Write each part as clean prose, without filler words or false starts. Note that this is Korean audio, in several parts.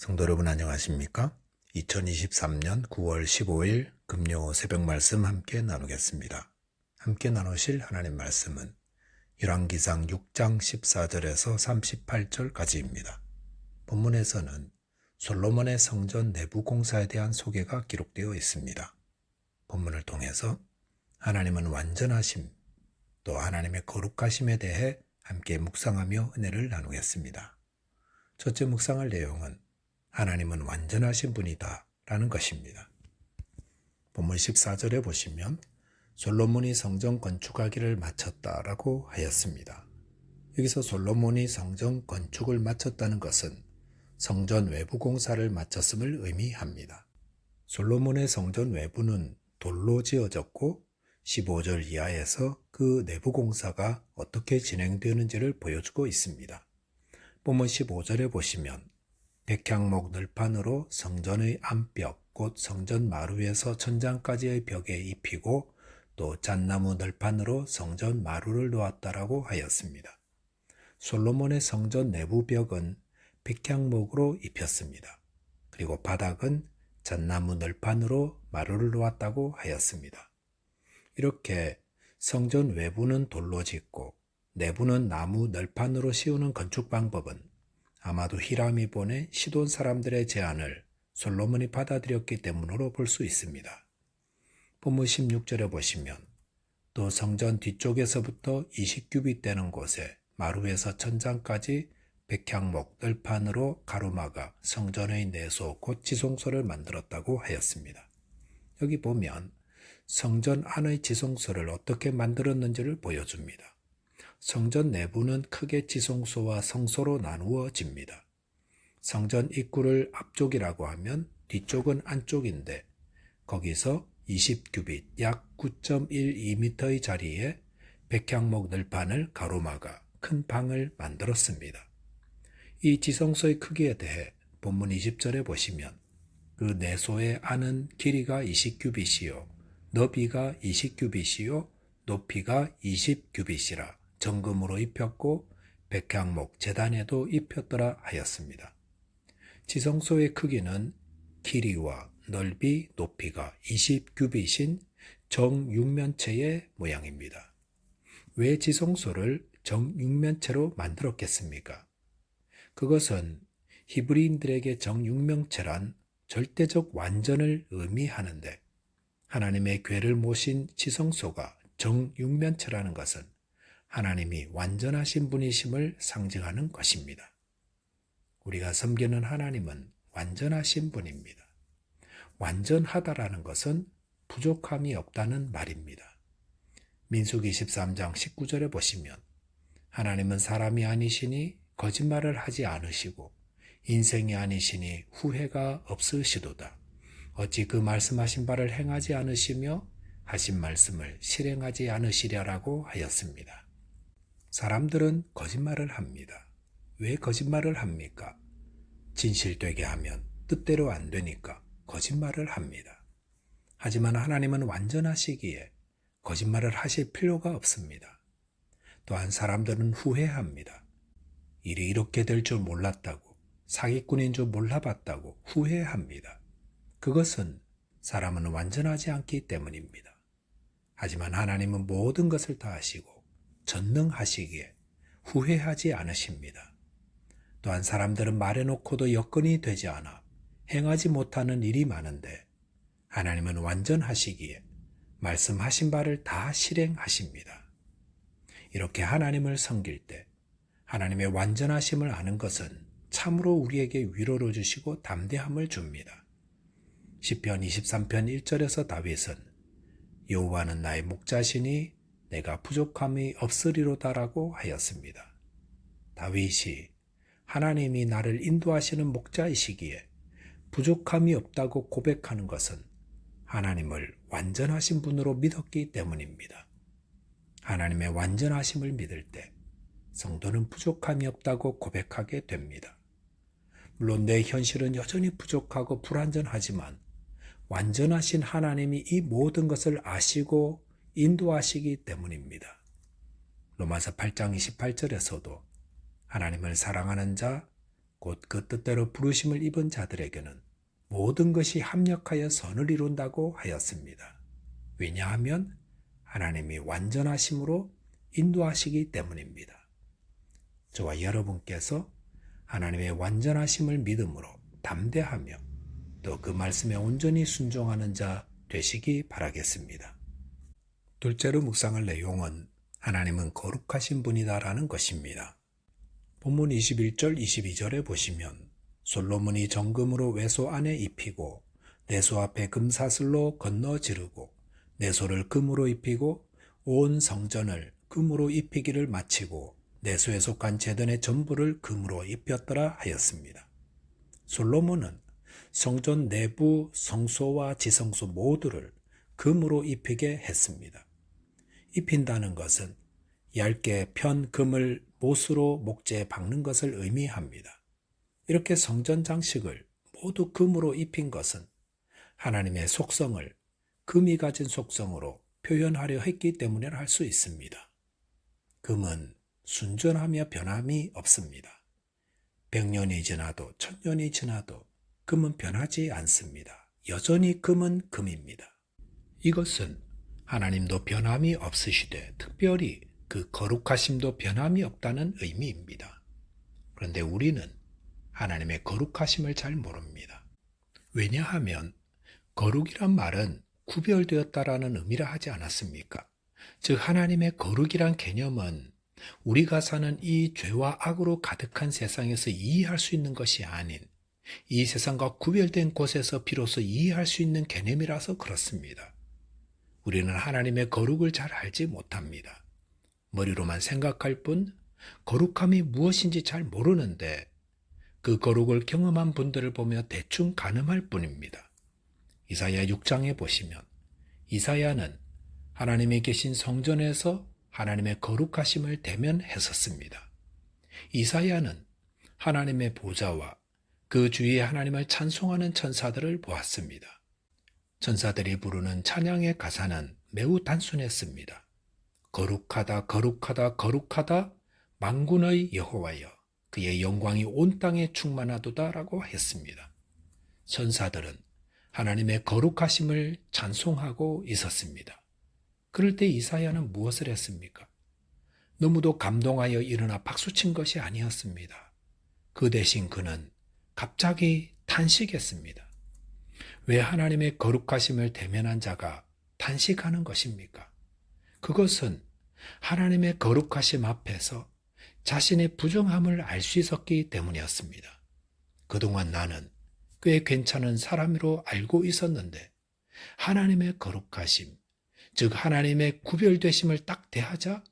성도 여러분 안녕하십니까? 2023년 9월 15일 금요 새벽 말씀 함께 나누겠습니다. 함께 나누실 하나님 말씀은 열왕기상 6장 14절에서 38절까지입니다. 본문에서는 솔로몬의 성전 내부 공사에 대한 소개가 기록되어 있습니다. 본문을 통해서 하나님은 완전하심, 또 하나님의 거룩하심에 대해 함께 묵상하며 은혜를 나누겠습니다. 첫째 묵상할 내용은 하나님은 완전하신 분이다 라는 것입니다. 본문 14절에 보시면 솔로몬이 성전 건축하기를 마쳤다라고 하였습니다. 여기서 솔로몬이 성전 건축을 마쳤다는 것은 성전 외부 공사를 마쳤음을 의미합니다. 솔로몬의 성전 외부는 돌로 지어졌고 15절 이하에서 그 내부 공사가 어떻게 진행되는지를 보여주고 있습니다. 본문 15절에 보시면 백향목 널판으로 성전의 안벽 곧 성전 마루에서 천장까지의 벽에 입히고 또 잣나무 널판으로 성전 마루를 놓았다라고 하였습니다. 솔로몬의 성전 내부 벽은 백향목으로 입혔습니다. 그리고 바닥은 잣나무 널판으로 마루를 놓았다고 하였습니다. 이렇게 성전 외부는 돌로 짓고 내부는 나무 널판으로 씌우는 건축 방법은 아마도 히람이 보낸 시돈 사람들의 제안을 솔로몬이 받아들였기 때문으로 볼 수 있습니다. 본문 16절에 보시면 또 성전 뒤쪽에서부터 20규빗 되는 곳에 마루에서 천장까지 백향목 널판으로 가로막아 성전의 내소 곧 지성소를 만들었다고 하였습니다. 여기 보면 성전 안의 지성소를 어떻게 만들었는지를 보여줍니다. 성전 내부는 크게 지성소와 성소로 나누어집니다. 성전 입구를 앞쪽이라고 하면 뒤쪽은 안쪽인데 거기서 20규빗 약 9.12m의 자리에 백향목 널판을 가로막아 큰 방을 만들었습니다. 이 지성소의 크기에 대해 본문 20절에 보시면 그 내소의 안은 길이가 20규빗이요 너비가 20규빗이요 높이가 20규빗이라 정금으로 입혔고 백향목 제단에도 입혔더라 하였습니다. 지성소의 크기는 길이와 넓이, 높이가 20규빗인 정육면체의 모양입니다. 왜 지성소를 정육면체로 만들었겠습니까? 그것은 히브리인들에게 정육면체란 절대적 완전을 의미하는데 하나님의 궤를 모신 지성소가 정육면체라는 것은 하나님이 완전하신 분이심을 상징하는 것입니다. 우리가 섬기는 하나님은 완전하신 분입니다. 완전하다라는 것은 부족함이 없다는 말입니다. 민수기 13장 19절에 보시면 하나님은 사람이 아니시니 거짓말을 하지 않으시고 인생이 아니시니 후회가 없으시도다. 어찌 그 말씀하신 바를 행하지 않으시며 하신 말씀을 실행하지 않으시랴라고 하였습니다. 사람들은 거짓말을 합니다. 왜 거짓말을 합니까? 진실되게 하면 뜻대로 안 되니까 거짓말을 합니다. 하지만 하나님은 완전하시기에 거짓말을 하실 필요가 없습니다. 또한 사람들은 후회합니다. 일이 이렇게 될 줄 몰랐다고, 사기꾼인 줄 몰라봤다고 후회합니다. 그것은 사람은 완전하지 않기 때문입니다. 하지만 하나님은 모든 것을 다 하시고 전능하시기에 후회하지 않으십니다. 또한 사람들은 말해놓고도 여건이 되지 않아 행하지 못하는 일이 많은데 하나님은 완전하시기에 말씀하신 바를 다 실행하십니다. 이렇게 하나님을 섬길 때 하나님의 완전하심을 아는 것은 참으로 우리에게 위로를 주시고 담대함을 줍니다. 시편 23편 1절에서 다윗은 여호와는 나의 목자시니 내가 부족함이 없으리로다라고 하였습니다. 다윗이 하나님이 나를 인도하시는 목자이시기에 부족함이 없다고 고백하는 것은 하나님을 완전하신 분으로 믿었기 때문입니다. 하나님의 완전하심을 믿을 때 성도는 부족함이 없다고 고백하게 됩니다. 물론 내 현실은 여전히 부족하고 불완전하지만 완전하신 하나님이 이 모든 것을 아시고 인도하시기 때문입니다. 로마서 8장 28절에서도 하나님을 사랑하는 자, 곧 그 뜻대로 부르심을 입은 자들에게는 모든 것이 합력하여 선을 이룬다고 하였습니다. 왜냐하면 하나님이 완전하심으로 인도하시기 때문입니다. 저와 여러분께서 하나님의 완전하심을 믿음으로 담대하며 또 그 말씀에 온전히 순종하는 자 되시기 바라겠습니다. 둘째로 묵상할 내용은 하나님은 거룩하신 분이다라는 것입니다. 본문 21절 22절에 보시면 솔로몬이 정금으로 외소 안에 입히고 내소 앞에 금사슬로 건너 지르고 내소를 금으로 입히고 온 성전을 금으로 입히기를 마치고 내소에 속한 제단의 전부를 금으로 입혔더라 하였습니다. 솔로몬은 성전 내부 성소와 지성소 모두를 금으로 입히게 했습니다. 입힌다는 것은 얇게 편 금을 못으로 목재에 박는 것을 의미합니다. 이렇게 성전 장식을 모두 금으로 입힌 것은 하나님의 속성을 금이 가진 속성으로 표현하려 했기 때문이라 할 수 있습니다. 금은 순전하며 변함이 없습니다. 100년이 지나도 1000년이 지나도 금은 변하지 않습니다. 여전히 금은 금입니다. 이것은 하나님도 변함이 없으시되 특별히 그 거룩하심도 변함이 없다는 의미입니다. 그런데 우리는 하나님의 거룩하심을 잘 모릅니다. 왜냐하면 거룩이란 말은 구별되었다라는 의미라 하지 않았습니까? 즉 하나님의 거룩이란 개념은 우리가 사는 이 죄와 악으로 가득한 세상에서 이해할 수 있는 것이 아닌 이 세상과 구별된 곳에서 비로소 이해할 수 있는 개념이라서 그렇습니다. 우리는 하나님의 거룩을 잘 알지 못합니다. 머리로만 생각할 뿐 거룩함이 무엇인지 잘 모르는데 그 거룩을 경험한 분들을 보며 대충 가늠할 뿐입니다. 이사야 6장에 보시면 이사야는 하나님이 계신 성전에서 하나님의 거룩하심을 대면했었습니다. 이사야는 하나님의 보좌와 그 주위에 하나님을 찬송하는 천사들을 보았습니다. 천사들이 부르는 찬양의 가사는 매우 단순했습니다. 거룩하다 거룩하다 거룩하다 만군의 여호와여 그의 영광이 온 땅에 충만하도다 라고 했습니다. 천사들은 하나님의 거룩하심을 찬송하고 있었습니다. 그럴 때 이사야는 무엇을 했습니까? 너무도 감동하여 일어나 박수친 것이 아니었습니다. 그 대신 그는 갑자기 탄식했습니다. 왜 하나님의 거룩하심을 대면한 자가 탄식하는 것입니까? 그것은 하나님의 거룩하심 앞에서 자신의 부정함을 알 수 있었기 때문이었습니다. 그동안 나는 꽤 괜찮은 사람으로 알고 있었는데 하나님의 거룩하심, 즉 하나님의 구별되심을 딱 대하자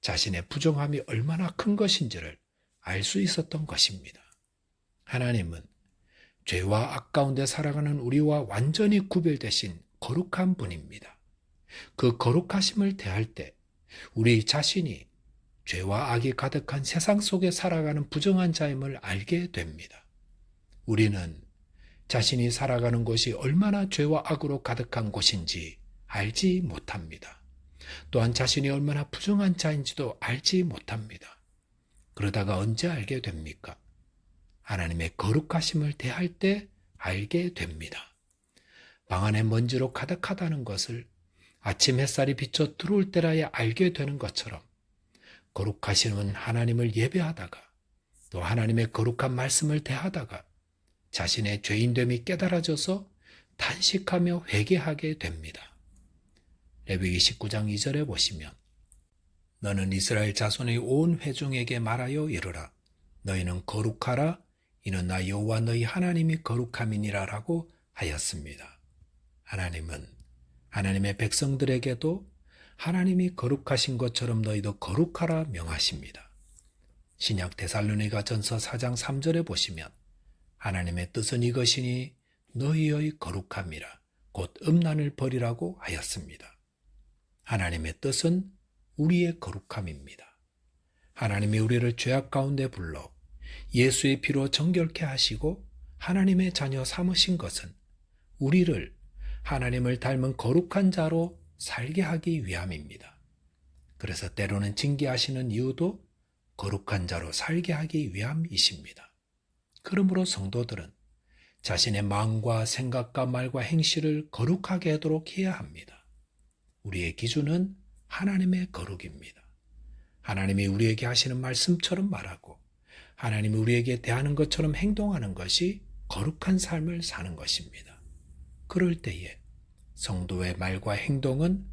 자신의 부정함이 얼마나 큰 것인지를 알 수 있었던 것입니다. 하나님은 죄와 악 가운데 살아가는 우리와 완전히 구별되신 거룩한 분입니다. 그 거룩하심을 대할 때 우리 자신이 죄와 악이 가득한 세상 속에 살아가는 부정한 자임을 알게 됩니다. 우리는 자신이 살아가는 곳이 얼마나 죄와 악으로 가득한 곳인지 알지 못합니다. 또한 자신이 얼마나 부정한 자인지도 알지 못합니다. 그러다가 언제 알게 됩니까? 하나님의 거룩하심을 대할 때 알게 됩니다. 방 안에 먼지로 가득하다는 것을 아침 햇살이 비쳐 들어올 때라야 알게 되는 것처럼 거룩하신 하나님을 예배하다가 또 하나님의 거룩한 말씀을 대하다가 자신의 죄인됨이 깨달아져서 탄식하며 회개하게 됩니다. 레위기 19장 2절에 보시면 너는 이스라엘 자손의 온 회중에게 말하여 이르라. 너희는 거룩하라. 이는 나 여호와 너희 하나님이 거룩함이니라 라고 하였습니다. 하나님은 하나님의 백성들에게도 하나님이 거룩하신 것처럼 너희도 거룩하라 명하십니다. 신약 데살로니가 전서 4장 3절에 보시면 하나님의 뜻은 이것이니 너희의 거룩함이라 곧 음란을 버리라고 하였습니다. 하나님의 뜻은 우리의 거룩함입니다. 하나님이 우리를 죄악 가운데 불러 예수의 피로 정결케 하시고 하나님의 자녀 삼으신 것은 우리를 하나님을 닮은 거룩한 자로 살게 하기 위함입니다. 그래서 때로는 징계하시는 이유도 거룩한 자로 살게 하기 위함이십니다. 그러므로 성도들은 자신의 마음과 생각과 말과 행실을 거룩하게 하도록 해야 합니다. 우리의 기준은 하나님의 거룩입니다. 하나님이 우리에게 하시는 말씀처럼 말하고 하나님이 우리에게 대하는 것처럼 행동하는 것이 거룩한 삶을 사는 것입니다. 그럴 때에 성도의 말과 행동은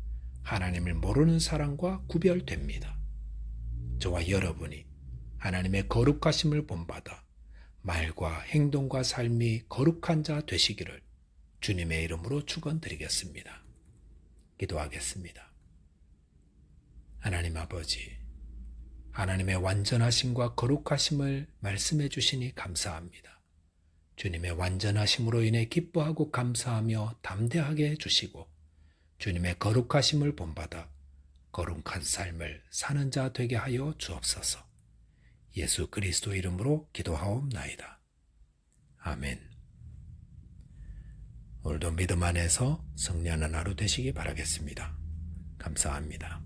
하나님을 모르는 사람과 구별됩니다. 저와 여러분이 하나님의 거룩하심을 본받아 말과 행동과 삶이 거룩한 자 되시기를 주님의 이름으로 축원드리겠습니다. 기도하겠습니다. 하나님 아버지, 하나님의 완전하심과 거룩하심을 말씀해 주시니 감사합니다. 주님의 완전하심으로 인해 기뻐하고 감사하며 담대하게 해주시고 주님의 거룩하심을 본받아 거룩한 삶을 사는 자 되게 하여 주옵소서. 예수 그리스도 이름으로 기도하옵나이다. 아멘. 오늘도 믿음 안에서 승리하는 하루 되시기 바라겠습니다. 감사합니다.